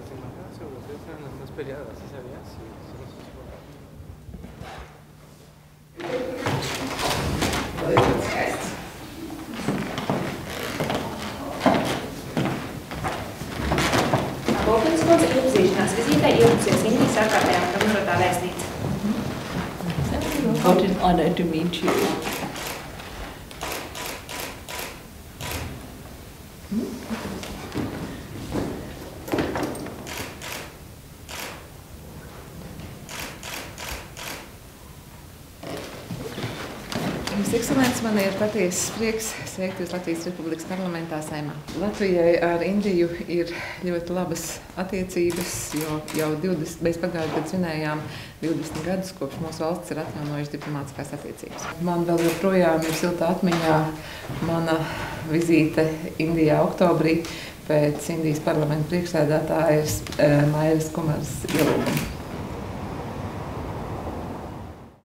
las imágenes europeas eran las más peleadas, ¿sí sabías? Sí, sí, sí, sí. Volkins kundze iepazīšanās vizītē ieradusies Indijas ārkārtējā pilnvarotā vēstniece. What an honor to meet you. Jūsu ekscelences, man ir patiesas prieks sveikt jūs Latvijas Republikas parlamentā Saeimā. Latvijai ar Indiju ir ļoti labas attiecības, jo jau mēs pagājušajā gadā svinējām 20 gadus, kopš mūsu valsts ir atjaunojušas diplomātiskās attiecības. Man vēl joprojām ir silta atmiņā mana vizīte Indijā oktobrī pēc Indijas parlamenta priekšsēdētājas Mairas Kumaras ielūguma.